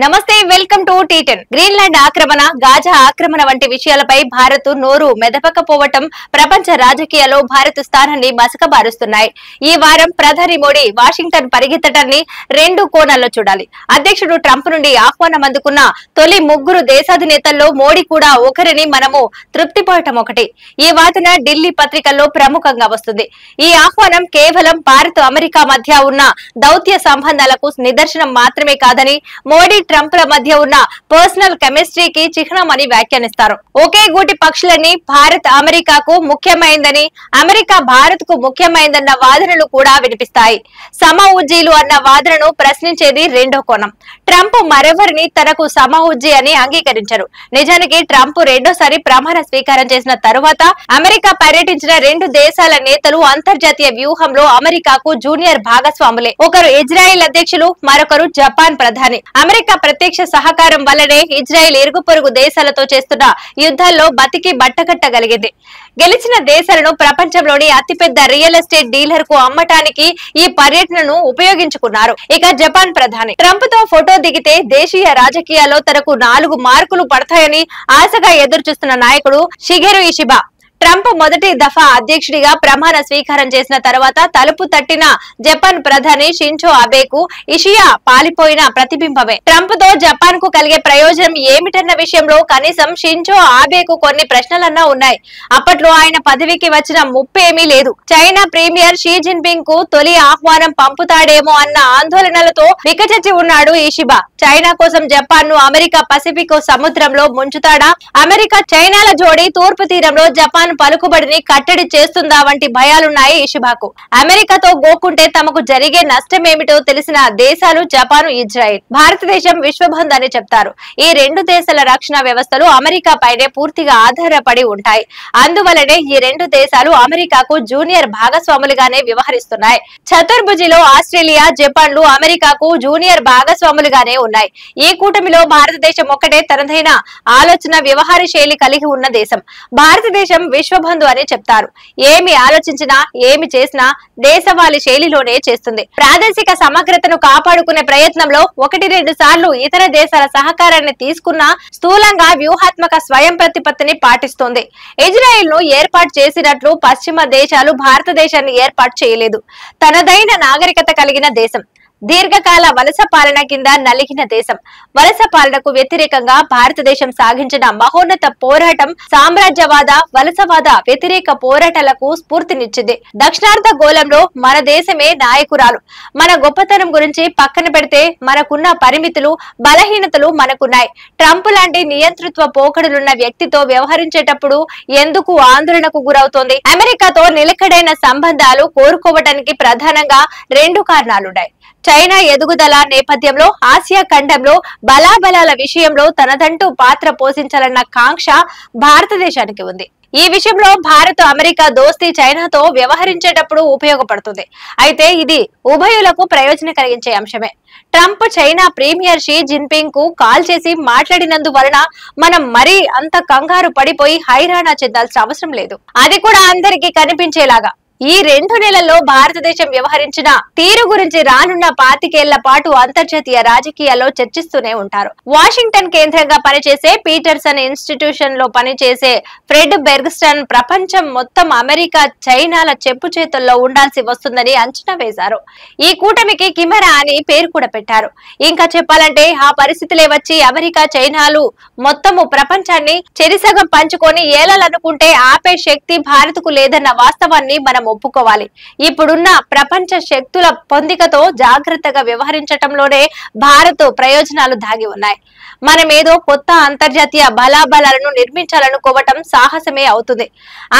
నమస్తే welcome to టీ10 Greenland ఆక్రమణ Gaza ఆక్రమణ వంటి విషయాలపై భారత్ నోరు మెదపకపోవటం ప్రపంచ రాజకీయాల్లో భారత్ స్థానాన్ని మసకబారుస్తున్నాయి. ఈ వారం ప్రధాని మోడీ వాషింగ్టన్ పరిగెత్తడాన్ని రెండు కోణాల్లో చూడాలి. అధ్యక్షుడు ట్రంప్ నుండి ఆహ్వానం అందుకున్న తొలి ముగ్గురు దేశాధినేతల్లో మోడీ కూడా ఒకరిని మనము తృప్తిపడటం ఒకటి. ఈ వాదన ఢిల్లీ పత్రికల్లో ప్రముఖంగా వస్తుంది. ఈ ఆహ్వానం కేవలం భారత్ అమెరికా మధ్య ఉన్న దౌత్య సంబంధాలకు నిదర్శనం మాత్రమే కాదని మోడీ ట్రంప్ ల మధ్య ఉన్న పర్సనల్ కెమిస్ట్రీకి చిహ్నమని వ్యాఖ్యానిస్తారు. ఒకే గూటి పక్షులని భారత్ అమెరికాకు ముఖ్యమైందని, అమెరికా భారత్ కు ముఖ్యమైందన్న వాదనలు కూడా వినిపిస్తాయి. సమఉజ్జీలు అన్న వాదనను ప్రశ్నించేది రెండో కోణం. ట్రంప్ మరెవరిని తనకు సమఉజ్జీ అని అంగీకరించరు. నిజానికి ట్రంప్ రెండోసారి ప్రమాణ స్వీకారం చేసిన తరువాత అమెరికా పర్యటించిన రెండు దేశాల నేతలు అంతర్జాతీయ వ్యూహంలో అమెరికాకు జూనియర్ భాగస్వాములే. ఒకరు ఇజ్రాయెల్ అధ్యక్షులు, మరొకరు జపాన్ ప్రధాని. అమెరికా ప్రత్యక్ష సహకారం వల్లనే ఇజ్రాయెల్ ఇరుగు పొరుగు దేశాలతో చేస్తున్న యుద్ధాల్లో బతికి బట్టకట్టగలిగింది. గెలిచిన దేశాలను ప్రపంచంలోని అతిపెద్ద రియల్ ఎస్టేట్ డీలర్ కు అమ్మటానికి ఈ పర్యటనను ఉపయోగించుకున్నారు. ఇక జపాన్ ప్రధాని ట్రంప్ తో ఫోటో దిగితే దేశీయ రాజకీయాల్లో తనకు 4 మార్కులు పడతాయని ఆశగా ఎదురుచూస్తున్న నాయకుడు షిగెరు ఇషిబా ట్రంప్ మొదటి దఫా అధ్యక్షుడిగా ప్రమాణ స్వీకారం చేసిన తర్వాత తలుపు తట్టిన జపాన్ ప్రధాని షింజో అబేకు ఇషియా పాలిపోయిన ప్రతిబింబమే. ట్రంప్ తో జపాన్ కు కలిగే ప్రయోజనం ఏమిటన్న విషయంలో కనీసం షింజో అబేకు కొన్ని ప్రశ్నలన్నా ఉన్నాయి. అప్పట్లో ఆయన పదవికి వచ్చిన ముప్పేమీ లేదు. చైనా ప్రీమియర్ షీ జిన్పింగ్ కు తొలి ఆహ్వానం పంపుతాడేమో అన్న ఆందోళనలతో వికచచ్చి ఉన్నాడు ఇషిబా. చైనా కోసం జపాన్ ను అమెరికా పసిఫిక్ సముద్రంలో ముంచుతాడా, అమెరికా చైనాల జోడి తూర్పు తీరంలో జపాన్ పలుకుబడిని కట్టడి చేస్తుందా వంటి భయాలున్నాయి ఇషిబాకు. అమెరికాతో గోకుంటే తమకు జరిగే నష్టమేమిటో తెలిసిన దేశాలు జపాన్, ఇజ్రాయెల్. భారతదేశం విశ్వబంధు అని చెప్తారు. ఈ రెండు దేశాల రక్షణ వ్యవస్థలు అమెరికా పైనే పూర్తిగా ఆధారపడి ఉంటాయి. అందువలనే ఈ రెండు దేశాలు అమెరికాకు జూనియర్ భాగస్వాములుగానే వ్యవహరిస్తున్నాయి. చతుర్భుజిలో ఆస్ట్రేలియా, జపాన్లు అమెరికాకు జూనియర్ భాగస్వాములుగానే ఉన్నాయి. ఈ కూటమిలో భారతదేశం ఒక్కటే తనదైన ఆలోచన వ్యవహార శైలి కలిగి ఉన్న దేశం. భారతదేశం విశ్వబంధు అని చెప్తారు. ఏమి ఆలోచించినా, ఏమి చేసినా దేశవాళీ శైలిలోనే చేస్తుంది. ప్రాదేశిక సమగ్రతను కాపాడుకునే ప్రయత్నంలో 1-2 సార్లు ఇతర దేశాల సహకారాన్ని తీసుకున్నా స్థూలంగా వ్యూహాత్మక స్వయం ప్రతిపత్తిని పాటిస్తుంది. ఇజ్రాయెల్ ను ఏర్పాటు చేసినట్లు పశ్చిమ దేశాలు భారతదేశాన్ని ఏర్పాటు చేయలేదు. తనదైన నాగరికత కలిగిన దేశం, దీర్ఘకాల వలస పాలన కింద నలిగిన దేశం. వలస పాలనకు వ్యతిరేకంగా భారతదేశం సాగించిన మహోన్నత పోరాటం సామ్రాజ్యవాద, వలసవాద వ్యతిరేక పోరాటాలకు స్ఫూర్తినిచ్చింది. దక్షిణార్ధ గోళంలో మన దేశమే నాయకురాలు. మన గొప్పతనం గురించి పక్కన పెడితే మనకున్న పరిమితులు, బలహీనతలు మనకున్నాయి. ట్రంప్ లాంటి నియంతృత్వ పోకడులున్న వ్యక్తితో వ్యవహరించేటప్పుడు ఎందుకు ఆందోళనకు గురవుతోంది? అమెరికాతో నిలకడైన సంబంధాలు కోరుకోవడానికి ప్రధానంగా 2 కారణాలున్నాయి. చైనా ఎదుగుదల నేపథ్యంలో ఆసియా ఖండంలో బలాబలాల విషయంలో తనదంటూ పాత్ర పోషించాలన్న కాంక్ష భారతదేశానికి ఉంది. ఈ విషయంలో భారత్ అమెరికా దోస్తీ చైనాతో వ్యవహరించేటప్పుడు ఉపయోగపడుతుంది. అయితే ఇది ఉభయులకు ప్రయోజనం కలిగించే అంశమే. Trump China premier Xi Jinping కు కాల్ చేసి మాట్లాడినందువలన మనం మరీ అంత కంగారు పడిపోయి హైరాణ చెందాల్సిన అవసరం లేదు. అది కూడా అందరికీ కనిపించేలాగా. ఈ 2 నెలల్లో భారతదేశం వ్యవహరించిన తీరు గురించి రానున్న 25 ఏళ్ల పాటు అంతర్జాతీయ రాజకీయాల్లో చర్చిస్తూనే ఉంటారు. వాషింగ్టన్ కేంద్రంగా పనిచేసే పీటర్సన్ ఇన్స్టిట్యూషన్ లో పనిచేసే ఫ్రెడ్ బెర్గ్స్టన్ ప్రపంచం మొత్తం అమెరికా, చైనాల చెప్పు చేతుల్లో ఉండాల్సి వస్తుందని అంచనా వేశారు. ఈ కూటమికి కిమెరా అని పేరు కూడా పెట్టారు. ఇంకా చెప్పాలంటే ఆ పరిస్థితులే వచ్చి అమెరికా, చైనాలు మొత్తము ప్రపంచాన్ని చెరిసగం పంచుకొని ఏలాలనుకుంటే ఆపే శక్తి భారత్ కు లేదన్న వాస్తవాన్ని మనం ఒప్పుకోవాలి. ఇప్పుడున్న ప్రపంచ శక్తుల పొందికతో జాగ్రత్తగా వ్యవహరించటంలోనే భారత్ ప్రయోజనాలు దాగి ఉన్నాయి. మనమేదో కొత్త అంతర్జాతీయ బలాబలాలను నిర్మించాలనుకోవటం సాహసమే అవుతుంది.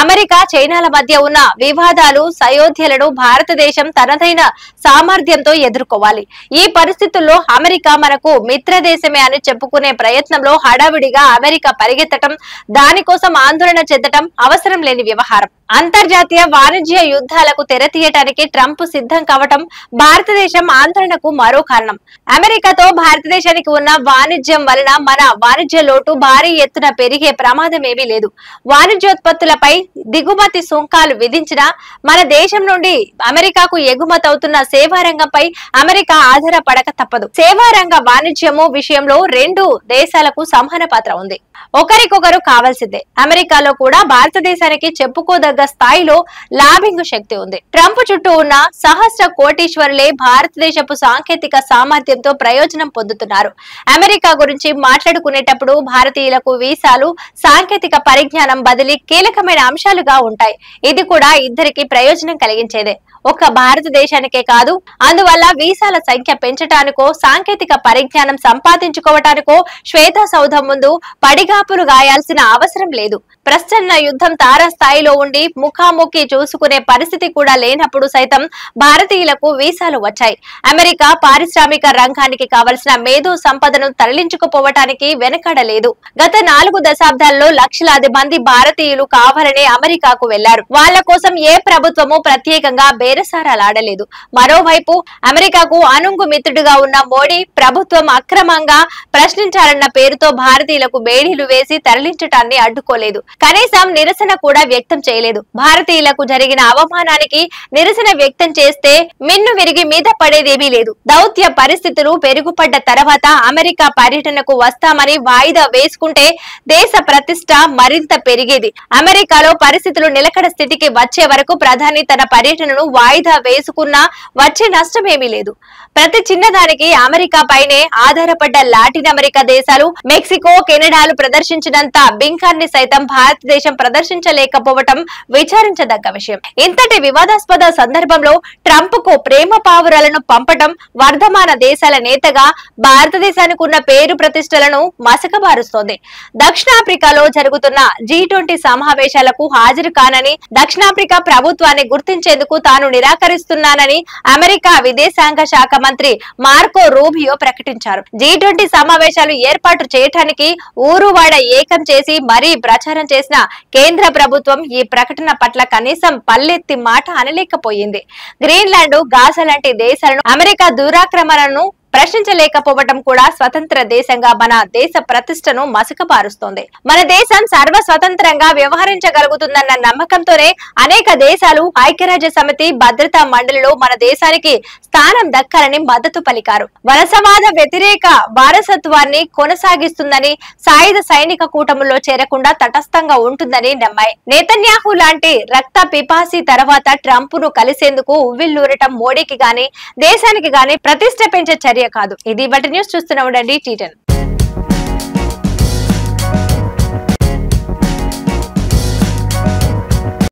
అమెరికా, చైనాల మధ్య ఉన్న వివాదాలు, సయోధ్యలను భారతదేశం తనదైన సామర్థ్యంతో ఎదుర్కోవాలి. ఈ పరిస్థితుల్లో అమెరికా మనకు మిత్రదేశమే అని చెప్పుకునే ప్రయత్నంలో హడావిడిగా అమెరికా పరిగెత్తటం, దానికోసం ఆందోళన చెందటం అవసరం లేని వ్యవహారం. అంతర్జాతీయ వాణిజ్య వాణిజ్య యుద్ధాలకు తెరతీయటానికి ట్రంప్ సిద్ధం కావటం భారతదేశం ఆందోళనకు మరో కారణం. అమెరికాతో భారతదేశానికి ఉన్న వాణిజ్యం వలన మన వాణిజ్య లోటు భారీ ఎత్తున పెరిగే ప్రమాదం ఏమీ లేదు. వాణిజ్యోత్పత్తులపై దిగుమతి సుంకాలు విధించిన మన దేశం నుండి అమెరికాకు ఎగుమతవుతున్న సేవా రంగంపై అమెరికా ఆధారపడక తప్పదు. సేవా రంగ వాణిజ్యము విషయంలో రెండు దేశాలకు సమాన పాత్ర ఉంది. ఒకరికొకరు కావాల్సిందే. అమెరికాలో కూడా భారతదేశానికి చెప్పుకోదగ్గ స్థాయిలో లాబింగ్ శక్తి ఉంది. ట్రంప్ చుట్టూ ఉన్న సహస్ర కోటీశ్వరులే భారతదేశపు సాంకేతిక సామర్థ్యంతో ప్రయోజనం పొందుతున్నారు. అమెరికా గురించి మాట్లాడుకునేటప్పుడు భారతీయులకు వీసాలు, సాంకేతిక పరిజ్ఞానం బదిలీ కీలకమైన అంశాలుగా ఉంటాయి. ఇది కూడా ఇద్దరికి ప్రయోజనం కలిగించేదే. ఒక్క భారతదేశానికే కాదు. అందువల్ల వీసాల సంఖ్య పెంచటానికో, సాంకేతిక పరిజ్ఞానం సంపాదించుకోవటానికో శ్వేత సౌధం ముందు పడిగాపులు గాయాల్సిన అవసరం లేదు. ప్రశ్న యుద్ధం తారాస్థాయిలో ఉండి ముఖాముఖి చూసుకునే పరిస్థితి కూడా లేనప్పుడు సైతం భారతీయులకు వీసాలు వచ్చాయి. అమెరికా పారిశ్రామిక రంగానికి కావలసిన మేధో సంపదను తరలించుకుపోవటానికి వెనకడలేదు. గత 4 దశాబ్దాల్లో లక్షలాది మంది భారతీయులు కావాలనే అమెరికాకు వెళ్లారు. వాళ్ల కోసం ఏ ప్రభుత్వము ప్రత్యేకంగా బేరసారాలాడలేదు. మరోవైపు అమెరికాకు అనుంగు మిత్రుడుగా ఉన్న మోడీ ప్రభుత్వం అక్రమంగా ప్రశ్నించాలన్న పేరుతో భారతీయులకు బేడీలు వేసి తరలించటాన్ని అడ్డుకోలేదు. కనీసం నిరసన కూడా వ్యక్తం చేయలేదు. భారతీయులకు జరిగిన అవమానానికి నిరసన వ్యక్తం చేస్తే మిన్ను విరిగి మీద పడేదేమీ లేదు. దౌత్య పరిస్థితులు పెరుగుపడ్డ తర్వాత అమెరికా పర్యటనకు వస్తామని వాయిదా వేసుకుంటే దేశ ప్రతిష్ట మరింత పెరిగేది. అమెరికాలో పరిస్థితులు నిలకడ స్థితికి వచ్చే వరకు ప్రధాని తన పర్యటనను వాయిదా వేసుకున్నా వచ్చే నష్టమేమీ లేదు. ప్రతి చిన్నదానికి అమెరికా పైనే ఆధారపడ్డ లాటిన్ అమెరికా దేశాలు, మెక్సికో, కెనడాలు ప్రదర్శించినంత బింకాన్ని సైతం భారతదేశం ప్రదర్శించలేకపోవటం విచారించదగ్గ విషయం. ఇంతటి వివాదాస్పద సందర్భంలో ట్రంప్ కు ప్రేమ పావురాలను పంపడం వర్ధమాన దేశాల నేతగా భారతదేశానికి ఉన్న పేరు ప్రతిష్టలను మసకబారుస్తోంది. దక్షిణాఫ్రికాలో జరుగుతున్న G20 సమావేశాలకు హాజరు కానని, దక్షిణాఫ్రికా ప్రభుత్వాన్ని గుర్తించేందుకు తాను నిరాకరిస్తున్నానని అమెరికా విదేశాంగ శాఖ మంత్రి మార్కో రూబియో ప్రకటించారు. G20 సమావేశాలు ఏర్పాటు చేయటానికి ఊరువాడ ఏకం చేసి మరీ ప్రచారం చేసిన కేంద్ర ప్రభుత్వం ఈ ప్రకటన పట్ల కనీసం పల్లెత్తి మాట అనలేకపోయింది. గ్రీన్లాండ్, గాజా లాంటి దేశాలను అమెరికా దురాక్రమణను ప్రశ్నించలేకపోవటం కూడా స్వతంత్ర దేశంగా మన దేశ ప్రతిష్టను మసకబారుస్తోంది. మన దేశం సర్వ స్వతంత్రంగా వ్యవహరించగలుగుతుందన్న నమ్మకంతోనే అనేక దేశాలు ఐక్యరాజ్య సమితి భద్రతా మండలిలో మన దేశానికి స్థానం దక్కాలని మద్దతు పలికారు. వలసవాద వ్యతిరేక వారసత్వాన్ని కొనసాగిస్తుందని, సాయుధ సైనిక కూటములో చేరకుండా తటస్థంగా ఉంటుందని నమ్మాయి. నేతన్యాహు లాంటి రక్త పిపాసి తర్వాత ట్రంప్ ను కలిసేందుకు ఉవ్విల్లూరటం మోడీకి గాని దేశానికి గాని ప్రతిష్ట పెంచే చర్య కాదు. ఇది బట్ న్యూస్. చూస్తూనే ఉండండి T10.